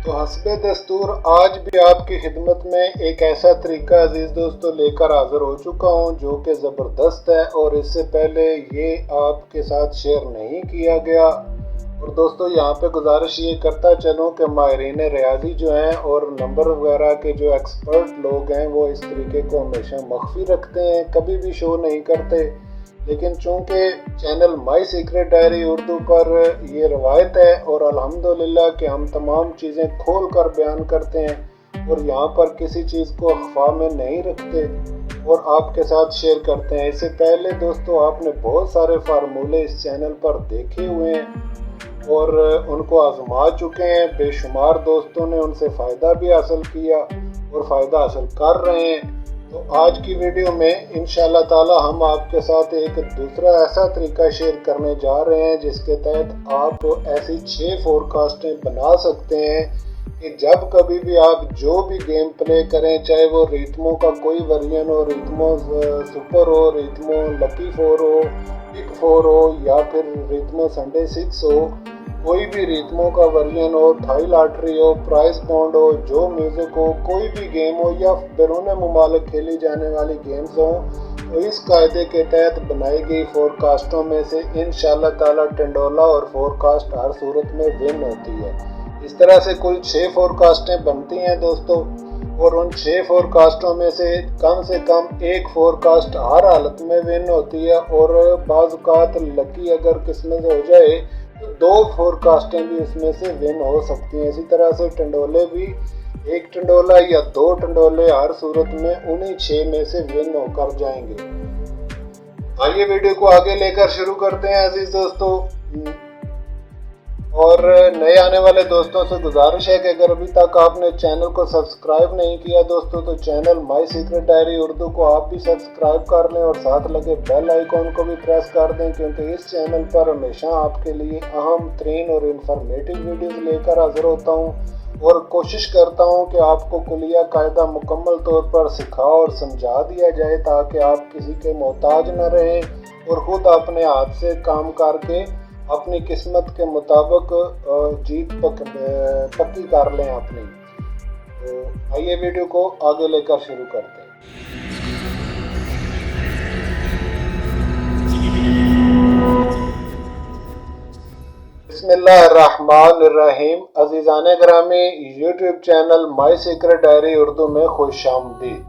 तो हस्बे दस्तूर आज भी आपकी खिदमत में एक ऐसा तरीका अजीज़ दोस्तों लेकर हाज़िर हो चुका हूँ जो कि ज़बरदस्त है और इससे पहले ये आपके साथ शेयर नहीं किया गया। और दोस्तों यहाँ पे गुजारिश ये करता चलूँ कि माहिरीन रियाज़ी जो हैं और नंबर वगैरह के जो एक्सपर्ट लोग हैं वो इस तरीके को हमेशा मख्फी रखते हैं, कभी भी शो नहीं करते। लेकिन चूँकि channel my secret diary Urdu पर ये रवायत है और अल्हम्दुलिल्लाह कि हम तमाम चीज़ें खोल कर बयान करते हैं और यहाँ पर किसी चीज़ को अख्फा में नहीं रखते और आपके साथ शेयर करते हैं। इससे पहले दोस्तों आपने बहुत सारे फार्मूले इस चैनल पर देखे हुए हैं और उनको आजमा चुके हैं। बेशुमार दोस्तों ने उनसे फ़ायदा भी हासिल किया और फ़ायदा हासिल कर रहे हैं। तो आज की वीडियो में इंशाल्लाह ताला हम आपके साथ एक दूसरा ऐसा तरीका शेयर करने जा रहे हैं जिसके तहत आप ऐसी 6 फोरकास्टें बना सकते हैं कि जब कभी भी आप जो भी गेम प्ले करें, चाहे वो रिथमो का कोई वर्जन हो, रिथमो सुपर हो, रिथमो लकी 4 हो, बिग 4 हो या फिर रिथमो संडे 6 हो, कोई भी रिथमो का वर्जन हो, थाई लॉटरी हो, प्राइस बॉन्ड हो, जो म्यूज़िक हो, कोई भी गेम हो या बैरून मुमालिक खेली जाने वाली गेम्स हो, तो इस कायदे के तहत बनाई गई फोरकास्टों में से इंशाल्लाह ताला टंडोला और फोरकास्ट हर सूरत में विन होती है। इस तरह से कुल 6 फोरकास्टें बनती हैं दोस्तों और उन 6 फोरकास्टों में से कम एक फोरकास्ट हर हालत में विन होती है और बाज़ औक़ात लकी अगर किस्मत हो जाए तो 2 फोरकास्टें भी उसमें से विन हो सकती हैं। इसी तरह से टंडोले भी, एक टंडोला या 2 टंडोले हर सूरत में उन्हीं 6 में से विन होकर जाएंगे। आइए वीडियो को आगे लेकर शुरू करते हैं अजीज दोस्तों। और नए आने वाले दोस्तों से गुजारिश है कि अगर अभी तक आपने चैनल को सब्सक्राइब नहीं किया दोस्तों तो channel my secret diary Urdu को आप भी सब्सक्राइब कर लें और साथ लगे बेल आइकॉन को भी प्रेस कर दें, क्योंकि इस चैनल पर हमेशा आपके लिए अहम तरीन और इन्फॉर्मेटिव वीडियोस लेकर हाजिर होता हूं और कोशिश करता हूं कि आपको कुलिया कायदा मुकम्मल तौर पर सिखा और समझा दिया जाए ताकि आप किसी के मोहताज न रहें और ख़ुद अपने हाथ से काम करके अपनी किस्मत के मुताबिक जीत पक्की कर लें अपनी। तो आइए वीडियो को आगे लेकर शुरू करते हैं। बिस्मिल्लाहिर्रहमानिर्रहीम। अज़ीज़ान गिरामी, YouTube channel my secret diary Urdu में खुशामदीद।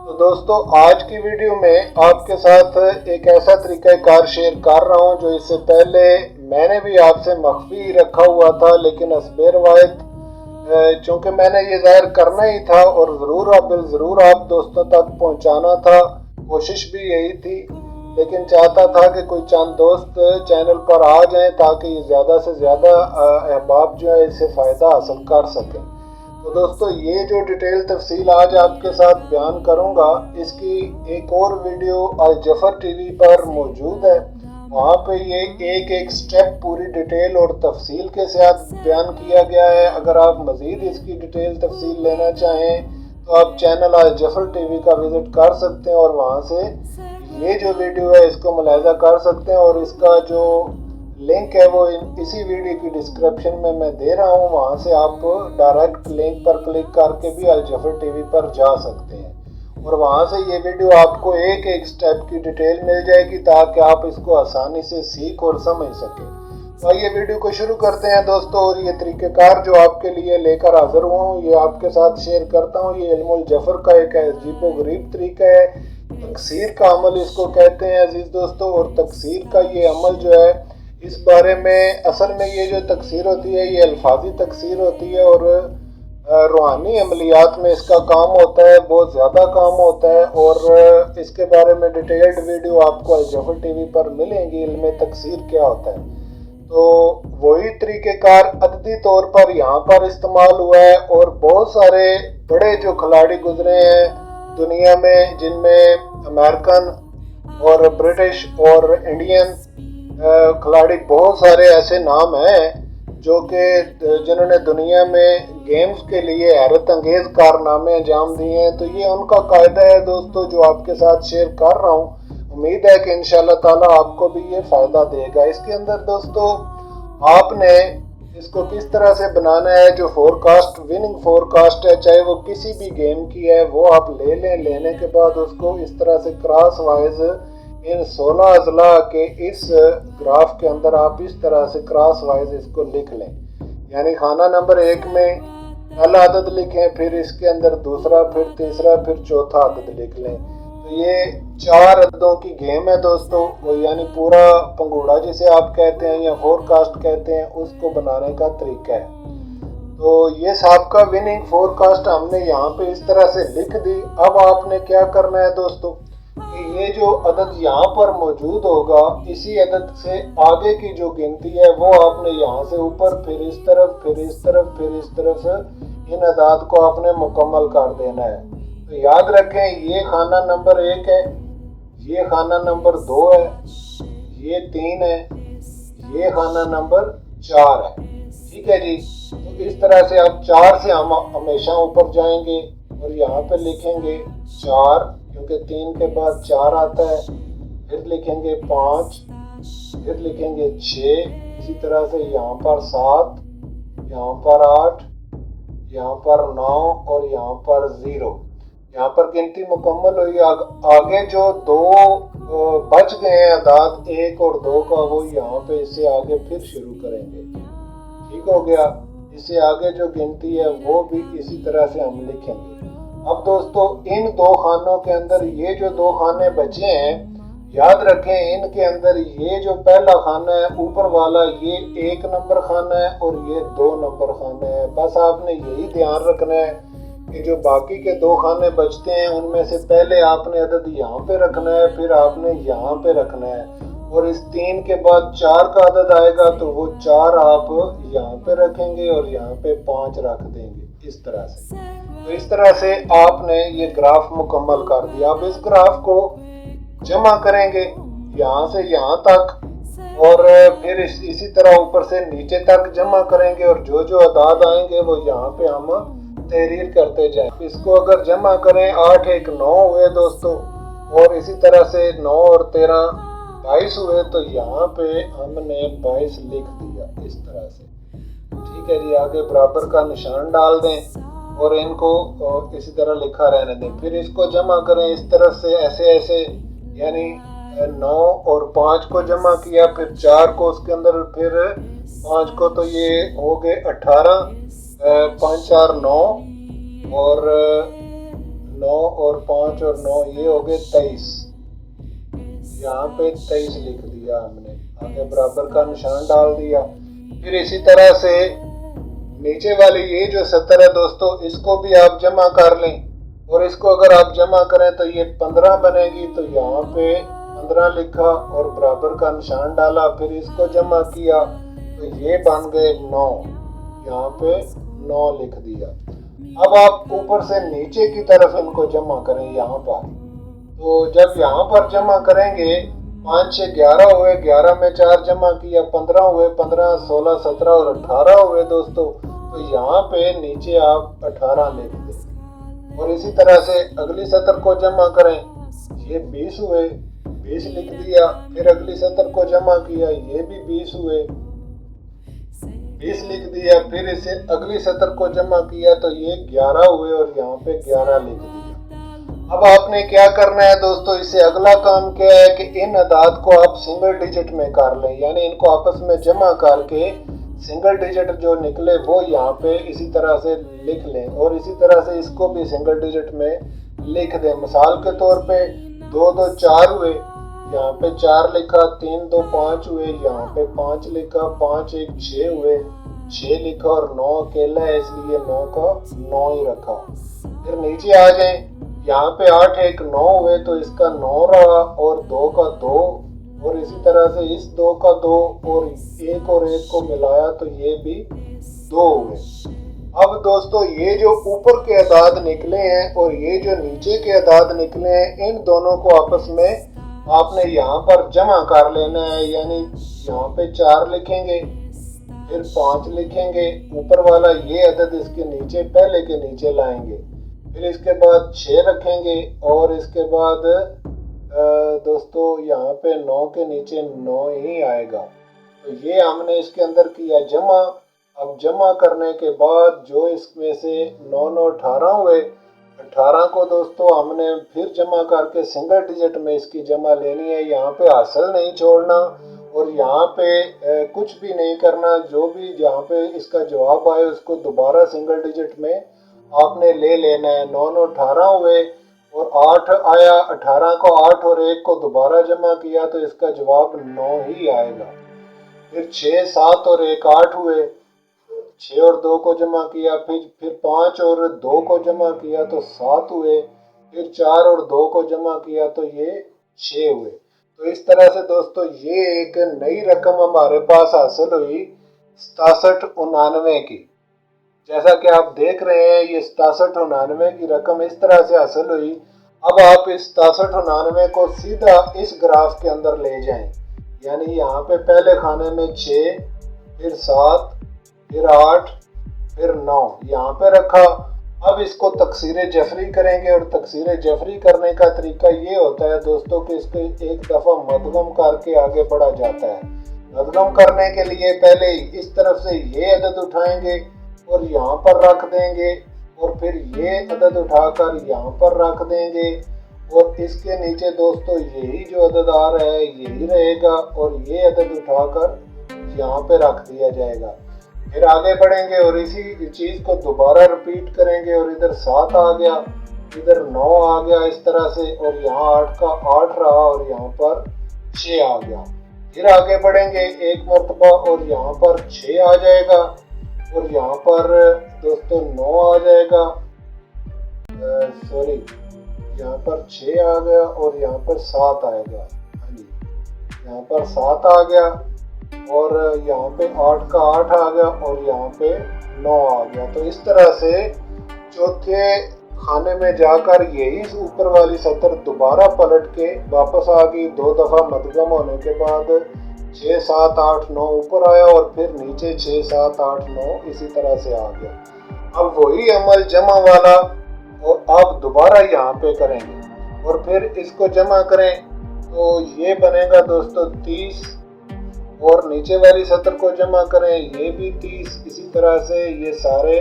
तो दोस्तों आज की वीडियो में आपके साथ एक ऐसा तरीक़ाकार शेयर कर रहा हूं जो इससे पहले मैंने भी आपसे मख्फी रखा हुआ था, लेकिन हस्बे रवायत चूँकि मैंने ये ज़ाहिर करना ही था और ज़रूर आप दोस्तों तक पहुंचाना था, कोशिश भी यही थी, लेकिन चाहता था कि कोई चंद दोस्त चैनल पर आ जाएं ताकि ज़्यादा से ज़्यादा अहबाब जो है इससे फ़ायदा हासिल कर सकें। तो दोस्तों ये जो डिटेल तफसील आज आपके साथ बयान करूंगा, इसकी एक और वीडियो अल जफर टीवी पर मौजूद है। वहाँ पे ये एक स्टेप पूरी डिटेल और तफसील के साथ बयान किया गया है। अगर आप मज़ीद इसकी डिटेल तफसील लेना चाहें तो आप चैनल अल जफर टीवी का विज़िट कर सकते हैं और वहाँ से ये जो वीडियो है इसको मुलाहिज़ा कर सकते हैं और इसका जो लिंक है वो इसी वीडियो की डिस्क्रिप्शन में मैं दे रहा हूँ। वहाँ से आप डायरेक्ट लिंक पर क्लिक करके भी अल जफर टीवी पर जा सकते हैं और वहाँ से ये वीडियो आपको एक स्टेप की डिटेल मिल जाएगी ताकि आप इसको आसानी से सीख और समझ सकें। तो आइए वीडियो को शुरू करते हैं दोस्तों। और ये तरीक़ेकार जो आपके लिए लेकर हाजिर हुआ हूँ ये आपके साथ शेयर करता हूँ। ये इल्मुल जफर का एक अजीबो गरीब तरीका है, तकसीर का अमल इसको कहते हैं अजीज़ दोस्तों। और तकसीर का ये अमल जो है इस बारे में असल में ये जो तकसीर होती है ये अल्फाजी तकसीर होती है और रूहानी अमलियात में इसका काम होता है, बहुत ज़्यादा काम होता है और इसके बारे में डिटेल्ड वीडियो आपको अल जफर टीवी पर मिलेंगी। इल्म तकसीर क्या होता है, तो वही तरीक़ेकार अददी तौर पर यहाँ पर इस्तेमाल हुआ है और बहुत सारे बड़े जो खिलाड़ी गुजरे हैं दुनिया में, जिनमें अमेरिकन और ब्रिटिश और इंडियन खिलाड़ी बहुत सारे ऐसे नाम हैं जो कि जिन्होंने दुनिया में गेम्स के लिए हैरत अंगेज़ कारनामे अंजाम दिए हैं। तो ये उनका कायदा है दोस्तों जो आपके साथ शेयर कर रहा हूँ। उम्मीद है कि इंशाल्लाह ताला आपको भी ये फ़ायदा देगा। इसके अंदर दोस्तों आपने इसको किस तरह से बनाना है, जो फोरकास्ट विनिंग फोरकास्ट है चाहे वो किसी भी गेम की है, वो आप ले लें। लेने के बाद उसको इस तरह से क्रॉस वाइज इन 16 अजला के इस ग्राफ के अंदर आप इस तरह से क्रॉस वाइज इसको लिख लें। यानी खाना नंबर 1 में पहला अदद लिखें, फिर इसके अंदर दूसरा, फिर तीसरा, फिर चौथा अदद लिख लें। तो ये 4 अददों की गेम है दोस्तों, यानी पूरा पंगूड़ा जिसे आप कहते हैं या फोरकास्ट कहते हैं, उसको बनाने का तरीका है। तो ये सबका विनिंग फोरकास्ट हमने यहाँ पे इस तरह से लिख दी। अब आपने क्या करना है दोस्तों कि ये जो अदद यहाँ पर मौजूद होगा, इसी अदद से आगे की जो गिनती है वो आपने यहाँ से ऊपर, फिर इस तरफ, फिर इस तरफ, फिर इस तरफ इन अदाद को आपने मुकम्मल कर देना है। तो याद रखें, ये खाना नंबर 1 है, ये खाना नंबर 2 है, ये 3 है, ये खाना नंबर 4 है। ठीक है जी। तो इस तरह से आप 4 से हम हमेशा ऊपर जाएंगे और यहाँ पे लिखेंगे 4, क्योंकि 3 के बाद 4 आता है, फिर लिखेंगे 5, फिर लिखेंगे 6, इसी तरह से यहाँ पर 7, यहाँ पर 8, यहाँ पर 9 और यहाँ पर 0। यहाँ पर गिनती मुकम्मल हुई। आगे जो 2 बच गए हैं अदाद 1 और 2 का, वो यहाँ पे इससे आगे फिर शुरू करेंगे। ठीक हो गया। इससे आगे जो गिनती है वो भी इसी तरह से हम लिखेंगे। अब दोस्तों इन 2 खानों के अंदर ये जो 2 खाने बचे हैं, याद रखें इनके अंदर ये जो पहला खाना है ऊपर वाला, ये 1 नंबर खाना है और ये 2 नंबर खाना है। बस आपने यही ध्यान रखना है कि जो बाकी के 2 खाने बचते हैं उनमें से पहले आपने अदद यहाँ पे रखना है, फिर आपने यहाँ पे रखना है, और इस 3 के बाद 4 का अदद आएगा तो वो 4 आप यहाँ पे रखेंगे और यहाँ पे 5 रख देंगे, इस तरह से। तो इस तरह से आपने ये ग्राफ मुकम्मल कर दिया। अब इस ग्राफ को जमा करेंगे यहाँ से यहाँ तक, और फिर इसी तरह ऊपर से नीचे तक जमा करेंगे, और जो जो अदाद आएंगे वो यहाँ पे हम तहरीर करते जाएं। इसको अगर जमा करें 8 1 9 हुए दोस्तों, और इसी तरह से 9 और 13 22 हुए, तो यहाँ पे हमने 22 लिख दिया इस तरह से। ठीक है जी। आगे बराबर का निशान डाल दें और इनको इसी तरह लिखा रहने दें। फिर इसको जमा करें इस तरफ से ऐसे ऐसे, यानी 9 और 5 को जमा किया, फिर 4 को उसके अंदर, फिर 5 को, तो ये हो गए 18, 5 4 9, और 9 और 5 और 9 ये हो गए 23। यहाँ पे 23 लिख दिया हमने, आगे बराबर का निशान डाल दिया। फिर इसी तरह से नीचे वाली ये जो 70 है दोस्तों, इसको भी आप जमा कर लें, और इसको अगर आप जमा करें तो ये 15 बनेगी। तो यहाँ पे 15 लिखा और बराबर का निशान डाला, फिर इसको जमा किया तो ये बन गए 9, यहाँ पे 9 लिख दिया। अब आप ऊपर से नीचे की तरफ इनको जमा करें यहाँ पर। तो जब यहाँ पर जमा करेंगे 5 6 11 हुए, 11 में 4 जमा किया, 15 हुए, 15 16 17 और 18 हुए दोस्तों। तो यहाँ पे नीचे आप 18 लिख दें, और इसी तरह से अगली सतर को जमा करें, ये 20 हुए, 20 लिख दिया। फिर अगली सतर को जमा किया, ये भी 20 हुए, 20 लिख दिया। फिर इसे अगली सतर को जमा किया तो ये 11 हुए और यहाँ पे 11 लिख दिया। अब आपने क्या करना है दोस्तों, इससे अगला काम क्या है कि इन अदाद को आप सिंगल डिजिट में कर लें, यानी इनको आपस में जमा करके सिंगल डिजिट जो निकले वो यहाँ पे इसी तरह से लिख लें, और इसी तरह से इसको भी सिंगल डिजिट में लिख दें। मिसाल के तौर पे 2 2 4 हुए, यहाँ पे 4 लिखा, 3 2 5 हुए, यहाँ पे 5 लिखा, 5 1 6 हुए, 6 लिखा, और 9 अकेला है इसलिए 9 का 9 ही रखा। फिर नीचे आ जाए, यहाँ पे 8 1 9 हुए तो इसका 9 रहा, और 2 का 2, और इसी तरह से इस 2 का 2 और 1 और 1 को मिलाया तो ये भी 2 हुए। अब दोस्तों ये जो ऊपर के अदाद निकले हैं और ये जो नीचे के अदाद निकले हैं, इन दोनों को आपस में आपने यहाँ पर जमा कर लेना है। यानी यहाँ पे 4 लिखेंगे, फिर 5 लिखेंगे, ऊपर वाला ये अदद इसके नीचे पहले के नीचे लाएंगे, फिर इसके बाद 6 रखेंगे, और इसके बाद दोस्तों यहाँ पे 9 के नीचे 9 ही आएगा। तो ये हमने इसके अंदर किया जमा, अब जमा करने के बाद जो इसमें से 9 9 18 हुए, 18 को दोस्तों हमने फिर जमा करके सिंगल डिजिट में इसकी जमा लेनी है। यहाँ पे हासिल नहीं छोड़ना और यहाँ पे कुछ भी नहीं करना। जो भी यहाँ पे इसका जवाब आए उसको दोबारा सिंगल डिजिट में आपने ले लेना है। 9 9 18 हुए और 8 आया, 18 को 8 और 1 को दोबारा जमा किया तो इसका जवाब 9 ही आएगा। फिर 6 7 और 1 8 हुए, 6 और 2 को जमा किया, फिर 5 और 2 को जमा किया तो 7 हुए, फिर 4 और 2 को जमा किया तो ये 6 हुए। तो इस तरह से दोस्तों ये एक नई रकम हमारे पास हासिल हुई 6799 की। जैसा कि आप देख रहे हैं ये 6799 की रकम इस तरह से हासिल हुई। अब आप इस 6799 को सीधा इस ग्राफ के अंदर ले जाएं, यानी यहाँ पे पहले खाने में 6, फिर 7, फिर 8, फिर 9 यहाँ पे रखा। अब इसको तकसीर जफरी करेंगे और तकसीर जफरी करने का तरीका ये होता है दोस्तों कि इसको एक दफ़ा मदगम करके आगे बढ़ा जाता है। मदगम करने के लिए पहले इस तरफ से ये अदद उठाएंगे और यहाँ पर रख देंगे और फिर ये अदद उठाकर यहाँ पर रख देंगे और इसके नीचे दोस्तों यही जो अदद आ रहा है यही रहेगा और ये अदद उठाकर यहाँ पे रख दिया जाएगा। फिर आगे बढ़ेंगे और इसी चीज़ को दोबारा रिपीट करेंगे और इधर 7 आ गया, इधर 9 आ गया इस तरह से, और यहाँ 8 का 8 रहा और यहाँ पर 6 आ गया। फिर आगे बढ़ेंगे एक मरतबा और यहाँ पर 6 आ जाएगा और यहाँ पर दोस्तों 9 आ जाएगा, सॉरी यहाँ पर 6 आ गया और यहाँ पर 7 आएगा। हाँ जी, यहाँ पर 7 आ गया और यहाँ पे 8 का 8 आ गया और यहाँ पे 9 आ गया। तो इस तरह से चौथे खाने में जाकर यही ऊपर वाली सतर दोबारा पलट के वापस आ गई। 2 दफ़ा मदगम होने के बाद 6 7 8 9 ऊपर आया और फिर नीचे 6 7 8 9 इसी तरह से आ गया। अब वही अमल जमा वाला और आप दोबारा यहाँ पे करेंगे और फिर इसको जमा करें तो ये बनेगा दोस्तों 30 और नीचे वाली सतर को जमा करें ये भी 30। इसी तरह से ये सारे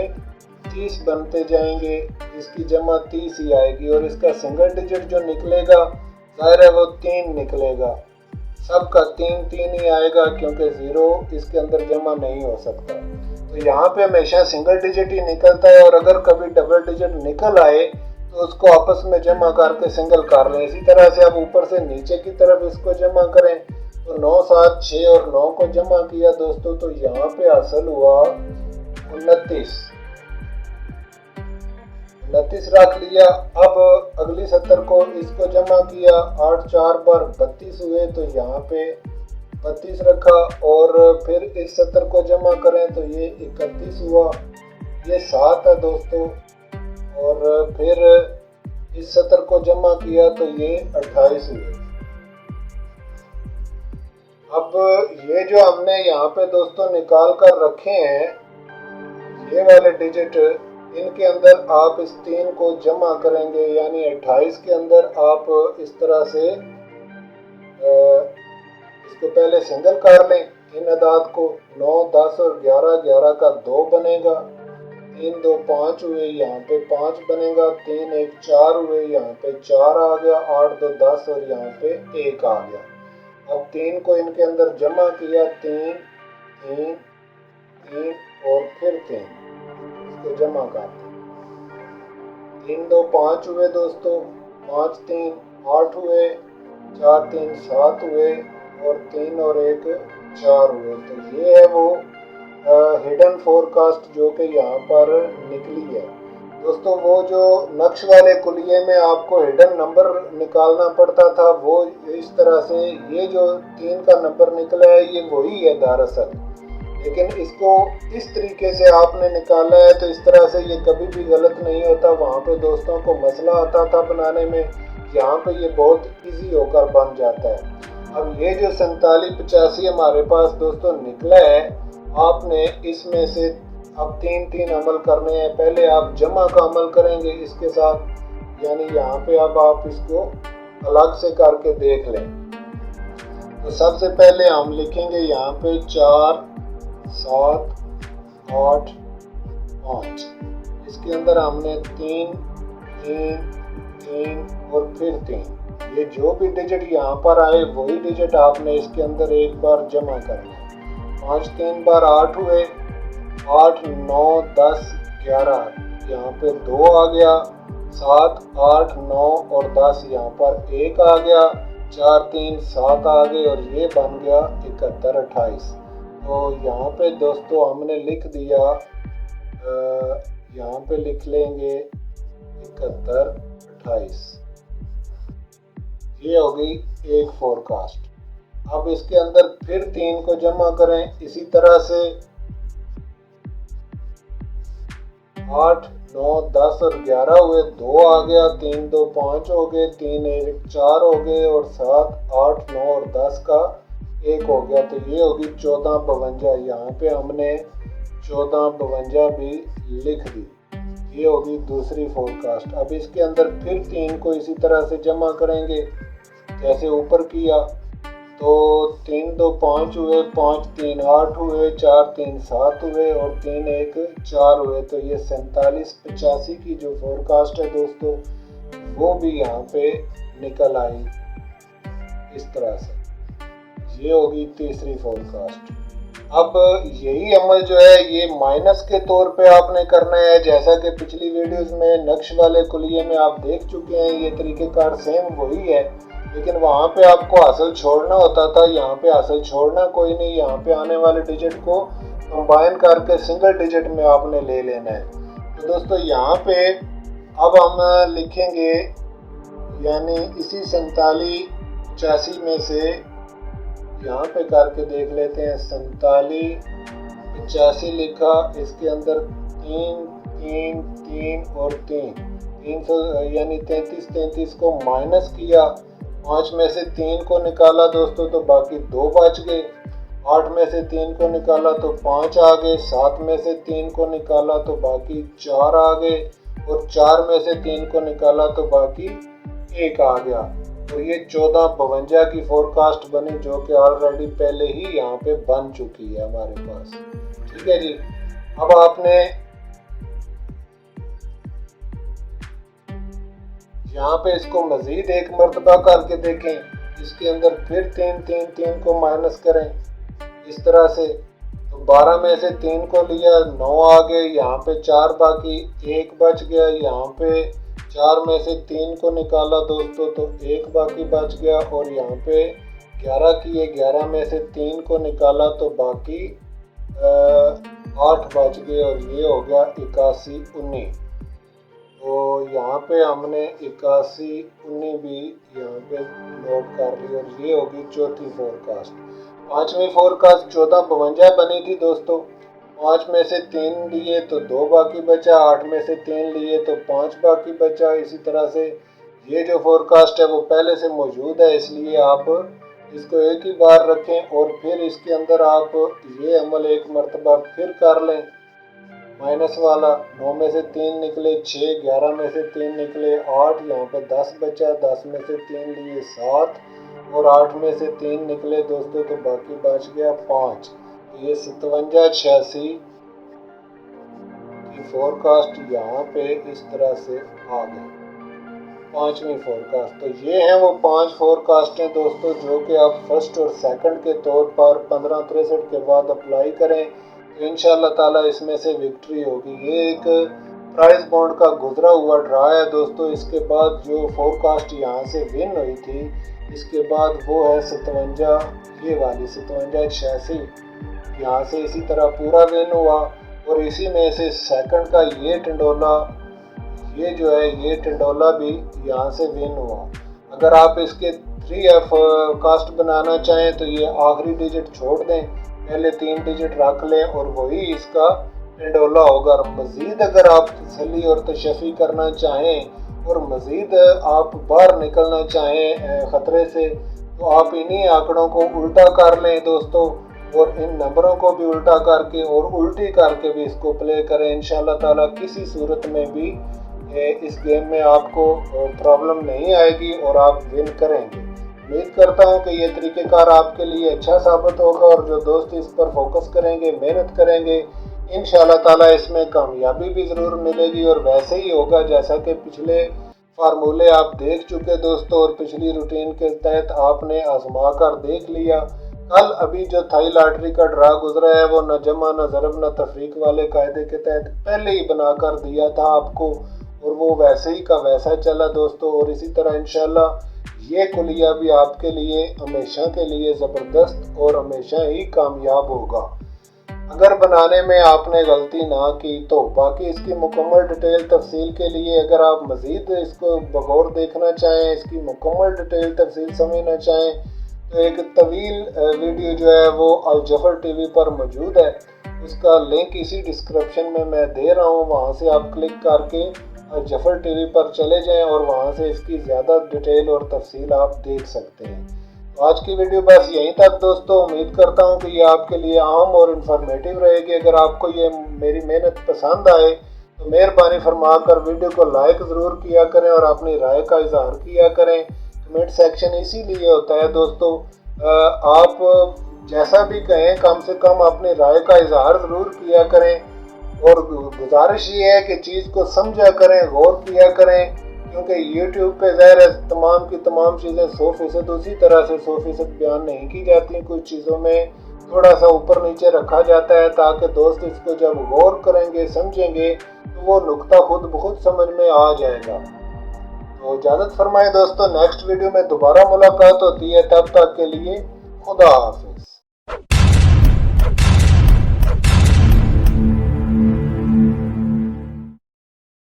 30 बनते जाएंगे, इसकी जमा 30 ही आएगी और इसका सिंगल डिजिट जो निकलेगा ज़ाहिर है वो 3 निकलेगा। सबका 3 3 ही आएगा क्योंकि 0 इसके अंदर जमा नहीं हो सकता। तो यहाँ पे हमेशा सिंगल डिजिट ही निकलता है और अगर कभी डबल डिजिट निकल आए तो उसको आपस में जमा करके सिंगल कर लें। इसी तरह से आप ऊपर से नीचे की तरफ इसको जमा करें तो 9 7 6 और 9 को जमा किया दोस्तों तो यहाँ पे हासिल हुआ 29 रख लिया। अब अगली सतर को इसको जमा किया, 8 4 बार 32 हुए तो यहाँ पे 32 रखा और फिर इस सतर को जमा करें तो ये 31 हुआ, ये 7 है दोस्तों और फिर इस सतर को जमा किया तो ये 28 हुए। अब ये जो हमने यहाँ पे दोस्तों निकाल कर रखे हैं ये वाले डिजिट, इनके अंदर आप इस 3 को जमा करेंगे यानी 28 के अंदर आप इस तरह से इसको पहले सिंगल कर लें इन अदाद को। 9 10 और 11 11 का 2 बनेगा, 3 2 5 हुए यहाँ पे 5 बनेगा, 3 1 4 हुए यहाँ पे 4 आ गया, 8 2 10 और यहाँ पे 1 आ गया। अब 3 को इनके अंदर जमा किया, 3 3 3 और फिर 3 इसको जमा कर दें। 3 2 5 हुए दोस्तों, 5 3 8 हुए, 4 3 7 हुए और 3 और 1 4 हुए। तो ये है वो हिडन फोरकास्ट जो कि यहाँ पर निकली है दोस्तों। वो जो नक्श वाले कुलिये में आपको हिडन नंबर निकालना पड़ता था वो इस तरह से ये जो 3 का नंबर निकला है ये वही है दरअसल, लेकिन इसको इस तरीके से आपने निकाला है तो इस तरह से ये कभी भी गलत नहीं होता। वहाँ पे दोस्तों को मसला आता था बनाने में, यहाँ पे ये बहुत इजी होकर बन जाता है। अब ये जो 47 85 हमारे पास दोस्तों निकला है, आपने इसमें से अब 3 3 अमल करने हैं। पहले आप जमा का अमल करेंगे इसके साथ, यानी यहाँ पे अब आप इसको अलग से करके देख लें। तो सबसे पहले हम लिखेंगे यहाँ पे 4 7 8 5। इसके अंदर हमने 3 3 3 और फिर 3, ये जो भी डिजिट यहाँ पर आए वही डिजिट आपने इसके अंदर एक बार जमा करना है। 5 3 बार 8 हुए, 8 9 10 11, यहाँ पे 2 आ गया, 7 8 9 और 10 यहाँ पर 1 आ गया, 4 3 7 आ गए और ये बन गया 71 28। तो यहाँ पे दोस्तों हमने लिख दिया, यहाँ पे लिख लेंगे 71 28। ये हो गई एक फोरकास्ट। अब इसके अंदर फिर 3 को जमा करें इसी तरह से, 8 9 10 और 11 हुए, 2 आ गया, 3 2 5 हो गए, 3 1 4 हो गए और 7 8 9 और 10 का 1 हो गया। तो ये होगी 14 52। यहाँ पे हमने 14 52 भी लिख दी। ये होगी दूसरी फोरकास्ट। अब इसके अंदर फिर 3 को इसी तरह से जमा करेंगे जैसे ऊपर किया। तो 3 2 5 हुए, 5 3 8 हुए, 4 3 7 हुए और 3 1 4 हुए। तो ये 47 85 की जो फोरकास्ट है दोस्तों वो भी यहाँ पे निकल आई इस तरह से। ये होगी तीसरी फोरकास्ट। अब यही अमल जो है ये माइनस के तौर पे आपने करना है, जैसा कि पिछली वीडियोस में नक्श वाले कुलिये में आप देख चुके हैं। ये तरीक़ेकार सेम वही है, लेकिन वहाँ पे आपको असल छोड़ना होता था, यहाँ पे असल छोड़ना कोई नहीं। यहाँ पे आने वाले डिजिट को कंबाइन करके सिंगल डिजिट में आपने ले लेना है। तो दोस्तों यहाँ पे अब हम लिखेंगे, यानी इसी 47 85 में से यहाँ पे करके देख लेते हैं। 47 85 लिखा, इसके अंदर 3 3 3 और 300 यानी 33 33 को माइनस किया, 5 में से 3 को निकाला दोस्तों तो बाकी 2 बच गए, 8 में से 3 को निकाला तो 5 आ गए, 7 में से 3 को निकाला तो बाकी 4 आ गए और 4 में से 3 को निकाला तो बाकी 1 आ गया। और ये 14 52 की फोरकास्ट बनी, जो कि ऑलरेडी पहले ही यहाँ पे बन चुकी है हमारे पास। ठीक है जी। अब आपने यहाँ पे इसको मजीद एक मर्तबा करके देखें। इसके अंदर फिर 3 3 3 को माइनस करें इस तरह से। तो 12 में से 3 को लिया, 9 आ गए, यहाँ पे 4 बाकी, 1 बच गया। यहाँ पे 4 में से 3 को निकाला दोस्तों तो 1 बाकी बच गया और यहाँ पे 11 किए, 11 में से 3 को निकाला तो बाकी 8 बच गए और ये हो गया 81 19। तो यहाँ पे हमने 81 19 भी यहाँ पे नोट कर ली और ये होगी चौथी फोरकास्ट। पांचवी फोरकास्ट 14 52 बनी थी दोस्तों। 5 में से 3 लिए तो 2 बाकी बचा, 8 में से 3 लिए तो 5 बाकी बचा। इसी तरह से ये जो फोरकास्ट है वो पहले से मौजूद है, इसलिए आप इसको एक ही बार रखें और फिर इसके अंदर आप ये अमल एक मरतबा फिर कर लें। माइनस वाला 9 में से 3 निकले 6, 11 में से 3 निकले 8, यहाँ पे 10 बचा, 10 में से 3 लिए 7 और 8 में से 3 निकले दोस्तों तो बाकी बच गया 5। ये 57 86 की फोरकास्ट यहाँ पे इस तरह से आ गई, पांचवी फोरकास्ट। तो ये हैं वो 5 फोरकास्टें दोस्तों जो कि आप फर्स्ट और सेकंड के तौर पर 1563 के बाद अप्लाई करें तो इंशाअल्लाह ताला इसमें से विक्ट्री होगी। ये एक प्राइस बॉन्ड का गुजरा हुआ ड्रा है दोस्तों। इसके बाद जो फोरकास्ट यहाँ से विन हुई थी इसके बाद वो है 57, ये वाली 57 86 यहाँ से इसी तरह पूरा विन हुआ। और इसी में से सेकंड का ये टंडोला, ये जो है ये टंडोला भी यहाँ से विन हुआ। अगर आप इसके 3F कास्ट बनाना चाहें तो ये आखिरी डिजिट छोड़ दें, पहले 3 डिजिट रख लें और वही इसका टंडोला होगा। मज़ीद अगर आप तसल्ली और तशफ़ी करना चाहें और मज़ीद आप बाहर निकलना चाहें ख़तरे से तो आप इन्हीं आंकड़ों को उल्टा कर लें दोस्तों और इन नंबरों को भी उल्टा करके और उल्टी करके भी इसको प्ले करें। इंशाअल्लाह ताला किसी सूरत में भी इस गेम में आपको प्रॉब्लम नहीं आएगी और आप विन करेंगे। उम्मीद करता हूं कि ये तरीक़ेकार आपके लिए अच्छा साबित होगा और जो दोस्त इस पर फोकस करेंगे, मेहनत करेंगे, इंशाअल्लाह ताला इसमें कामयाबी भी ज़रूर मिलेगी और वैसे ही होगा जैसा कि पिछले फार्मूले आप देख चुके दोस्तों, और पिछली रूटीन के तहत आपने आजमा कर देख लिया। कल अभी जो थाई लॉटरी का ड्रा गुजरा है वो न जमा न ज़रब न तफरीक वाले कायदे के तहत पहले ही बना कर दिया था आपको, और वो वैसे ही का वैसा चला दोस्तों। और इसी तरह इंशाल्लाह ये कुलिया भी आपके लिए हमेशा के लिए ज़बरदस्त और हमेशा ही कामयाब होगा। अगर बनाने में आपने गलती ना की तो बाकी इसकी मुकम्मल डिटेल तफसील के लिए अगर आप मज़ीद इसको बगौर देखना चाहें, इसकी मुकम्मल डिटेल तफसील समझना चाहें, तो एक तवील वीडियो जो है वो अल जफर टीवी पर मौजूद है। उसका लिंक इसी डिस्क्रिप्शन में मैं दे रहा हूँ, वहाँ से आप क्लिक करके अल जफर टीवी पर चले जाएं और वहाँ से इसकी ज़्यादा डिटेल और तफसील आप देख सकते हैं। तो आज की वीडियो बस यहीं तक दोस्तों। उम्मीद करता हूँ कि ये आपके लिए अहम और इन्फॉर्मेटिव रहेगी। अगर आपको ये मेरी मेहनत पसंद आए तो मेहरबानी फरमा कर वीडियो को लाइक ज़रूर किया करें और अपनी राय का इजहार किया करें। कमेंट सेक्शन इसीलिए होता है दोस्तों, आप जैसा भी कहें कम से कम अपनी राय का इजहार ज़रूर किया करें। और गुजारिश ये है कि चीज़ को समझा करें, गौर किया करें, क्योंकि YouTube पे ज़ाहिर है तमाम की तमाम चीज़ें 100% उसी तरह से 100% बयान नहीं की जाती। कुछ चीज़ों में थोड़ा सा ऊपर नीचे रखा जाता है ताकि दोस्त इसको जब गौर करेंगे समझेंगे तो वो नुक्ता खुद ब खुद समझ में आ जाएगा। तो इजाज़त फरमाए दोस्तों, नेक्स्ट वीडियो में दोबारा मुलाकात होती है, तब तक के लिए खुदा हाफिज़।